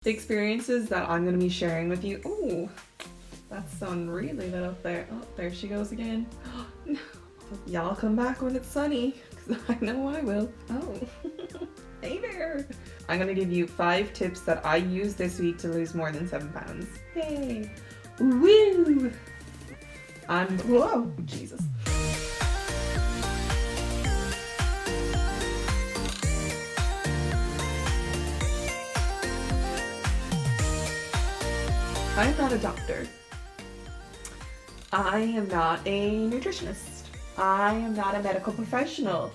The experiences that I'm going to be sharing with you. Oh, that sun really lit up there. Oh, there she goes again. No. Y'all come back when it's sunny, because I know I will. Oh, hey there. I'm going to give you 5 tips that I used this week to lose more than 7 pounds. Yay. Woo! Whoa, Jesus. I'm not a doctor. I am not a nutritionist. I am not a medical professional.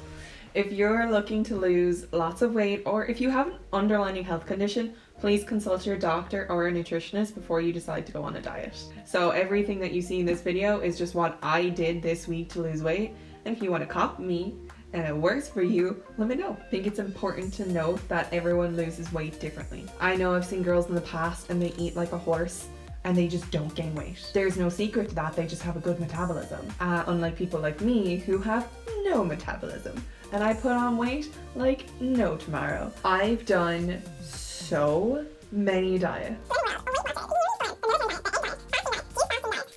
If you're looking to lose lots of weight, or if you have an underlying health condition, please consult your doctor or a nutritionist before you decide to go on a diet. So everything that you see in this video is just what I did this week to lose weight. And if you want to copy me and it works for you, let me know. I think it's important to note that everyone loses weight differently. I know I've seen girls in the past and they eat like a horse and they just don't gain weight. There's no secret to that, they just have a good metabolism. Unlike people like me who have no metabolism. And I put on weight like no tomorrow. I've done so many diets.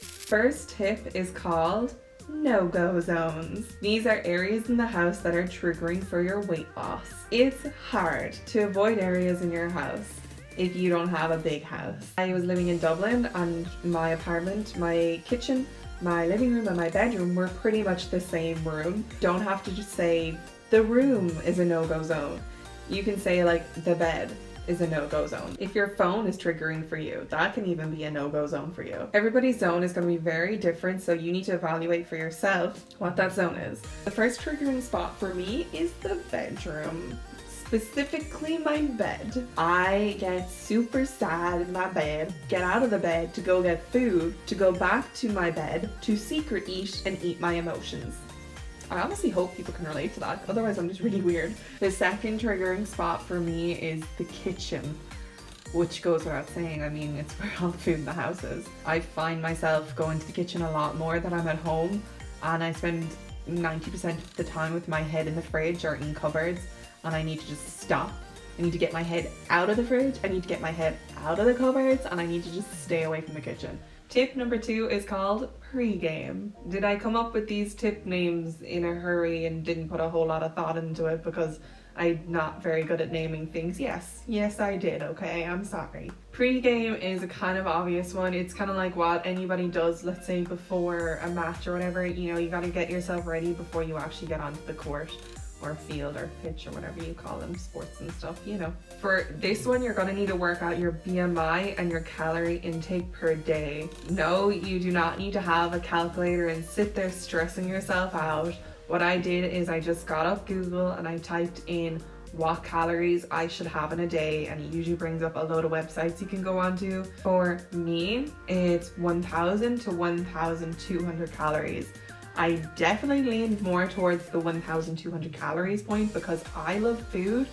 First tip is called Nogo Zones. These are areas in the house that are triggering for your weight loss. It's hard to avoid areas in your house if you don't have a big house. I was living in Dublin and my apartment, my kitchen, my living room and my bedroom were pretty much the same room. Don't have to just say the room is a no-go zone. You can say like the bed is a no-go zone. If your phone is triggering for you, that can even be a no-go zone for you. Everybody's zone is going to be very different, so you need to evaluate for yourself what that zone is. The first triggering spot for me is the bedroom. Specifically my bed. I get super sad in my bed, get out of the bed to go get food, to go back to my bed, to secret eat and eat my emotions. I honestly hope people can relate to that, otherwise I'm just really weird. The second triggering spot for me is the kitchen, which goes without saying. I mean, it's where all the food in the house is. I find myself going to the kitchen a lot more than I'm at home, and I spend 90% of the time with my head in the fridge or in cupboards, and I need to just stop. I need to get my head out of the fridge, I need to get my head out of the cupboards, and I need to just stay away from the kitchen. Tip number 2 is called pre-game. Did I come up with these tip names in a hurry and didn't put a whole lot of thought into it because I'm not very good at naming things? Yes I did, okay, I'm sorry. Pre-game is a kind of obvious one. It's kind of like what anybody does, let's say before a match or whatever. You know, you got to get yourself ready before you actually get onto the court or field or pitch or whatever you call them, sports and stuff, you know. For this one, you're gonna need to work out your BMI and your calorie intake per day. No, you do not need to have a calculator and sit there stressing yourself out. What I did is I just got up Google and I typed in what calories I should have in a day, and it usually brings up a load of websites you can go onto. For me, it's 1,000 to 1,200 calories. I definitely leaned more towards the 1,200 calories point because I love food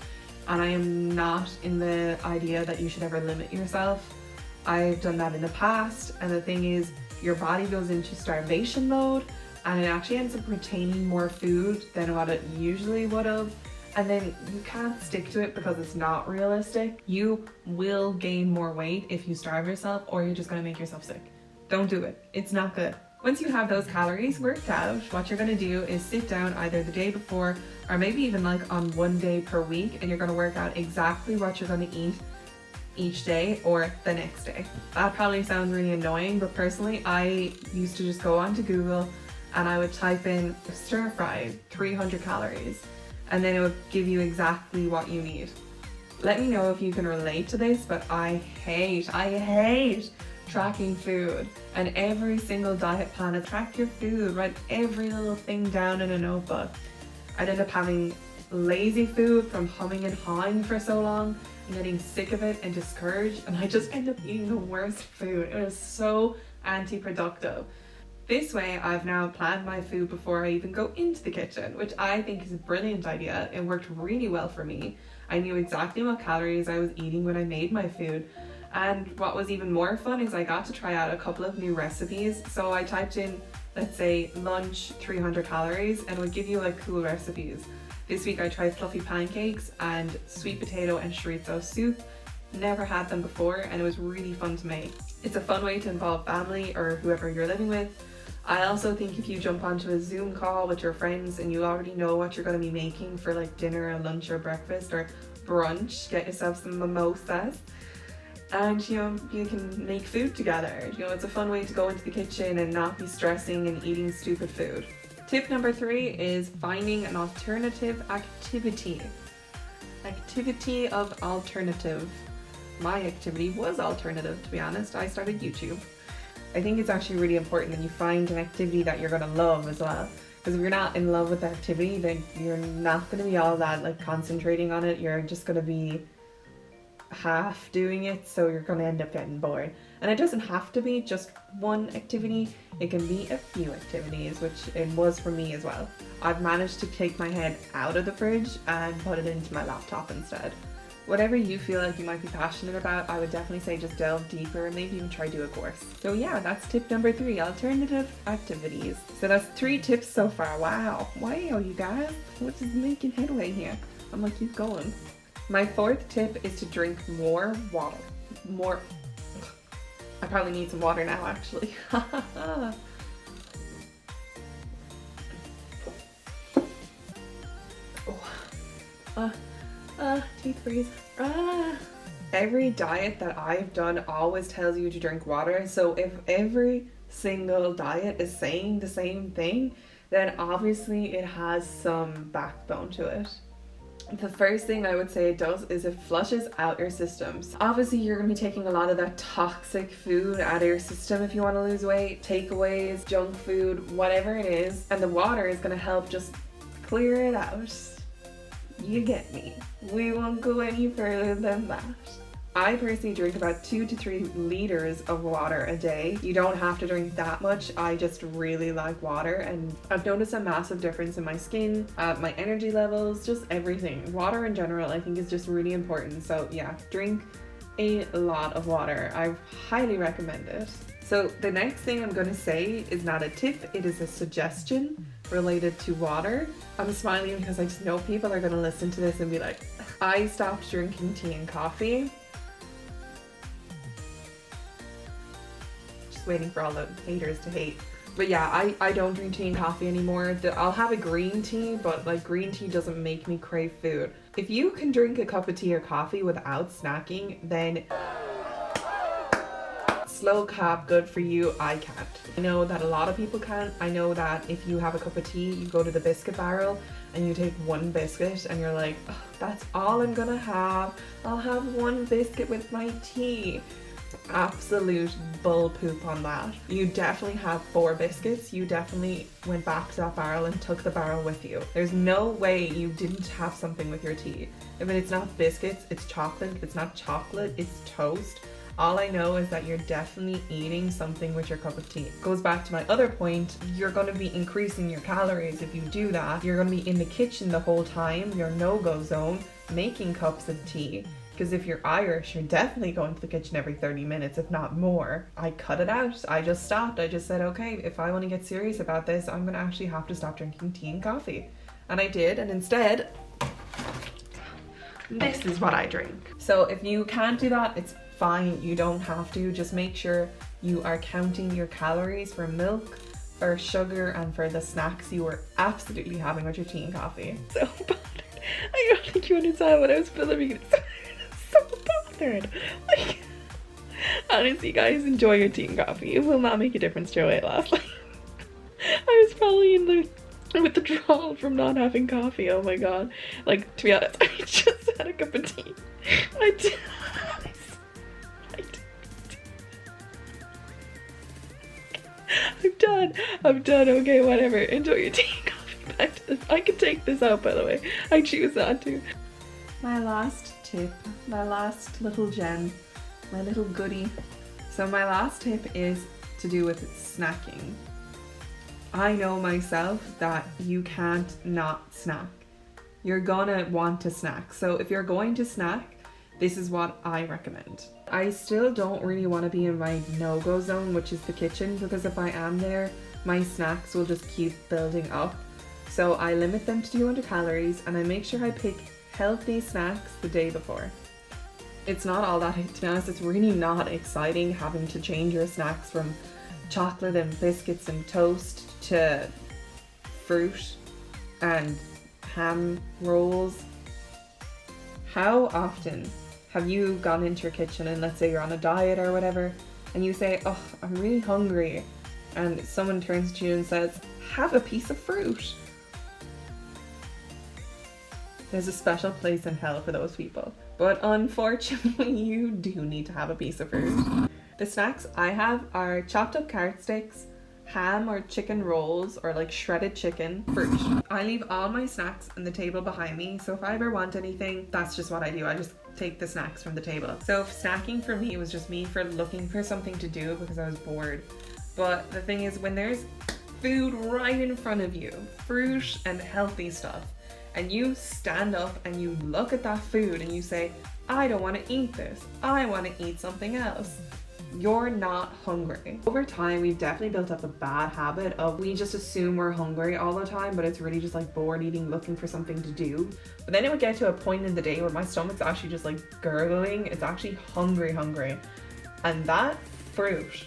and I am not in the idea that you should ever limit yourself. I've done that in the past, and the thing is, your body goes into starvation mode and it actually ends up retaining more food than what it usually would have, and then you can't stick to it because it's not realistic. You will gain more weight if you starve yourself, or you're just going to make yourself sick. Don't do it. It's not good. Once you have those calories worked out, what you're going to do is sit down either the day before or maybe even like on one day per week, and you're going to work out exactly what you're going to eat each day or the next day. That probably sounds really annoying, but personally I used to just go onto Google and I would type in stir fry 300 calories and then it would give you exactly what you need. Let me know if you can relate to this, but I hate tracking food. And every single diet plan is track your food, write every little thing down in a notebook. I'd end up having lazy food from humming and hawing for so long and getting sick of it and discouraged, and I just end up eating the worst food. It was so anti-productive. This way I've now planned my food before I even go into the kitchen, which I think is a brilliant idea. It worked really well for me. I knew exactly what calories I was eating when I made my food. And what was even more fun is I got to try out a couple of new recipes. So I typed in, let's say, lunch 300 calories, and it would give you like cool recipes. This week I tried fluffy pancakes and sweet potato and chorizo soup. Never had them before, and it was really fun to make. It's a fun way to involve family or whoever you're living with. I also think if you jump onto a Zoom call with your friends and you already know what you're going to be making for like dinner or lunch or breakfast or brunch, get yourself some mimosas, and you know, you can make food together. You know, it's a fun way to go into the kitchen and not be stressing and eating stupid food. Tip number 3 is finding an alternative activity. Activity of alternative. My activity was alternative, to be honest. I started YouTube. I think it's actually really important that you find an activity that you're gonna love as well. Because if you're not in love with the activity, then you're not gonna be all that like concentrating on it. You're just gonna be half doing it, so you're gonna end up getting bored. And it doesn't have to be just one activity. It can be a few activities, which it was for me as well. I've managed to take my head out of the fridge and put it into my laptop instead. Whatever you feel like you might be passionate about, I would definitely say just delve deeper and maybe even try do a course. So yeah, that's tip number 3, alternative activities. So that's 3 tips so far. Wow, you guys, what is making headway here? I'm gonna keep going. My 4th tip is to drink more water. I probably need some water now, actually. Teeth freeze. Every diet that I've done always tells you to drink water. So if every single diet is saying the same thing, then obviously it has some backbone to it. The first thing I would say it does is it flushes out your systems. Obviously you're going to be taking a lot of that toxic food out of your system if you want to lose weight, takeaways, junk food, whatever it is, and the water is going to help just clear it out. You get me. We won't go any further than that. I personally drink about 2 to 3 liters of water a day. You don't have to drink that much. I just really like water, and I've noticed a massive difference in my skin, my energy levels, just everything. Water in general I think is just really important. So yeah, drink a lot of water. I highly recommend it. So the next thing I'm going to say is not a tip, it is a suggestion related to water. I'm smiling because I just know people are going to listen to this and be like, I stopped drinking tea and coffee. Just waiting for all the haters to hate. But yeah, I don't drink tea and coffee anymore. I'll have a green tea, but like green tea doesn't make me crave food. If you can drink a cup of tea or coffee without snacking, then slow clap, good for you. I can't. I know that a lot of people can. I know that if you have a cup of tea, you go to the biscuit barrel and you take 1 biscuit and you're like, oh, that's all I'm gonna have. I'll have 1 biscuit with my tea. Absolute bull poop on that. You definitely have 4 biscuits. You definitely went back to that barrel and took the barrel with you. There's no way you didn't have something with your tea. If it's not biscuits, it's chocolate. If it's not chocolate, it's toast. All I know is that you're definitely eating something with your cup of tea. Goes back to my other point, you're going to be increasing your calories if you do that. You're going to be in the kitchen the whole time, your no-go zone, making cups of tea. Because if you're Irish, you're definitely going to the kitchen every 30 minutes, if not more. I cut it out. I just stopped. I just said, okay, if I want to get serious about this, I'm going to actually have to stop drinking tea and coffee. And I did, and instead, this is what I drink. So if you can't do that, it's fine. You don't have to. Just make sure you are counting your calories for milk, for sugar, and for the snacks you were absolutely having with your tea and coffee. So bothered. I don't think you understand what I was filming. It's so bothered. Like, honestly, guys, enjoy your tea and coffee. It will not make a difference to your weight loss. Like, I was probably in the withdrawal from not having coffee. Oh my god. Like, to be honest, I just had a cup of tea. I'm done. Okay, whatever. Enjoy your tea and coffee. Back to this. I can take this out, by the way. I choose not to. My last tip, my last little gem, my little goodie. So my last tip is to do with snacking. I know myself that you can't not snack. You're gonna want to snack. So if you're going to snack, this is what I recommend. I still don't really want to be in my no-go zone, which is the kitchen, because if I am there, my snacks will just keep building up. So I limit them to 200 calories and I make sure I pick healthy snacks the day before. it's not all that, to be honest, it's really not exciting having to change your snacks from chocolate and biscuits and toast to fruit and ham rolls. How often have you gone into your kitchen and let's say you're on a diet or whatever and you say, oh, I'm really hungry, and someone turns to you and says, have a piece of fruit? There's a special place in hell for those people. But unfortunately, you do need to have a piece of fruit. The snacks I have are chopped up carrot sticks, ham or chicken rolls, or like shredded chicken, fruit. I leave all my snacks on the table behind me, so if I ever want anything, that's just what I do. I just take the snacks from the table. So snacking for me was just me for looking for something to do because I was bored. But the thing is, when there's food right in front of you, fruit and healthy stuff, and you stand up and you look at that food and you say, I don't want to eat this, I want to eat something else, you're not hungry. Over time, we've definitely built up a bad habit of we just assume we're hungry all the time, but it's really just like bored eating, looking for something to do. But then it would get to a point in the day where my stomach's actually just like gurgling, it's actually hungry. And that fruit,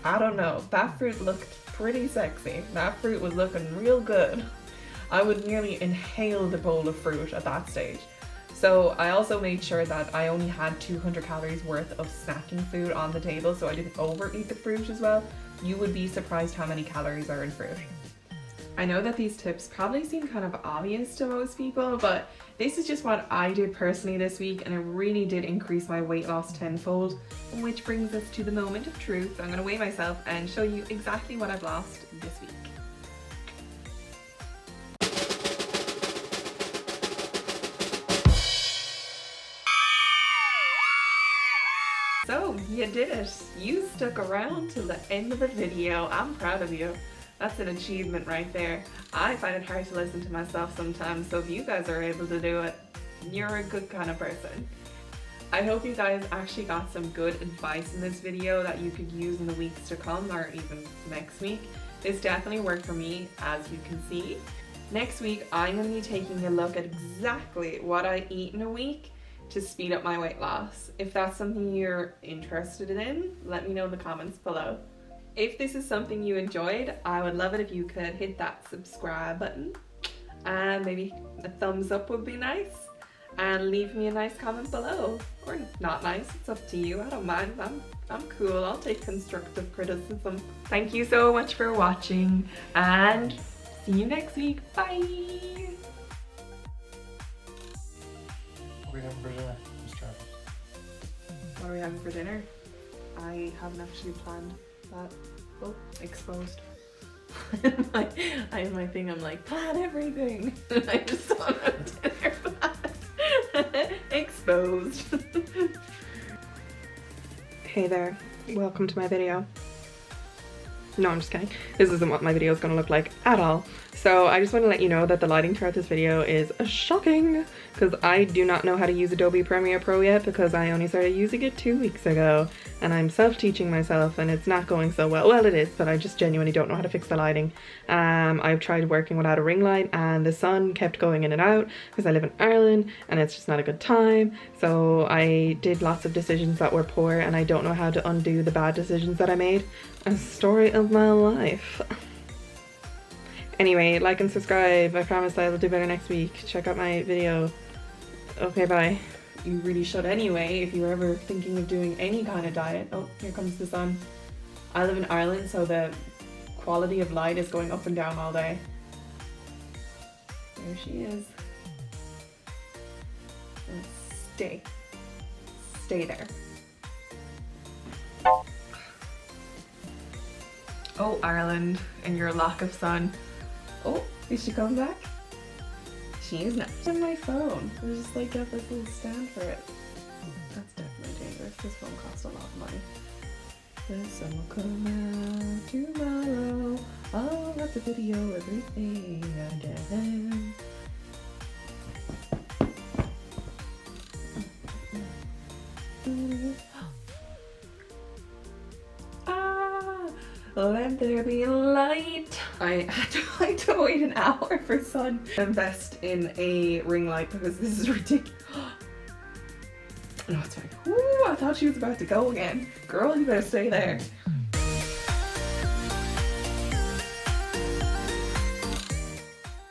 I don't know, that fruit looked pretty sexy. That fruit was looking real good. I would nearly inhale the bowl of fruit at that stage. So I also made sure that I only had 200 calories worth of snacking food on the table, so I didn't overeat the fruit as well. You would be surprised how many calories are in fruit. I know that these tips probably seem kind of obvious to most people, but this is just what I did personally this week, and it really did increase my weight loss tenfold. Which brings us to the moment of truth. I'm going to weigh myself and show you exactly what I've lost this week. So you did it. You stuck around till the end of the video. I'm proud of you. That's an achievement right there. I find it hard to listen to myself sometimes, so if you guys are able to do it, you're a good kind of person. I hope you guys actually got some good advice in this video that you could use in the weeks to come or even next week. This definitely worked for me, as you can see. Next week, I'm going to be taking a look at exactly what I eat in a week to speed up my weight loss. If that's something you're interested in, let me know in the comments below. If this is something you enjoyed, I would love it if you could hit that subscribe button, and maybe a thumbs up would be nice, and leave me a nice comment below, or not nice, it's up to you. I don't mind. I'm cool. I'll take constructive criticism. Thank you so much for watching, and see you next week. Bye. What are we having for dinner, Miss Travis? What are we having for dinner? I haven't actually planned that. Oh, exposed. I have my thing, I'm like, plan everything. I just don't have dinner planned. Exposed. Hey there, welcome to my video. No, I'm just kidding. This isn't what my video is going to look like at all. So I just want to let you know that the lighting throughout this video is shocking, because I do not know how to use Adobe Premiere Pro yet, because I only started using it 2 weeks ago, and I'm self-teaching myself and it's not going so well. Well, it is, but I just genuinely don't know how to fix the lighting. I've tried working without a ring light and the sun kept going in and out because I live in Ireland and it's just not a good time. So I did lots of decisions that were poor, and I don't know how to undo the bad decisions that I made. A story of my life. Anyway, like and subscribe. I promise I will do better next week. Check out my video. Okay, bye. You really should anyway, if you're ever thinking of doing any kind of diet. Oh, here comes the sun. I live in Ireland, so the quality of light is going up and down all day. There she is. Stay. Stay there. Oh, Ireland, and your lack of sun. Oh, is she coming back? She is not. On my phone. I just like got this little stand for it. That's definitely dangerous. This phone costs a lot of money. The sun will come out tomorrow. I'll have to video everything again. Let there be light. I had to wait an hour for sun. Invest in a ring light because this is ridiculous. No, it's fine. she was about to go again. Girl, you better stay there.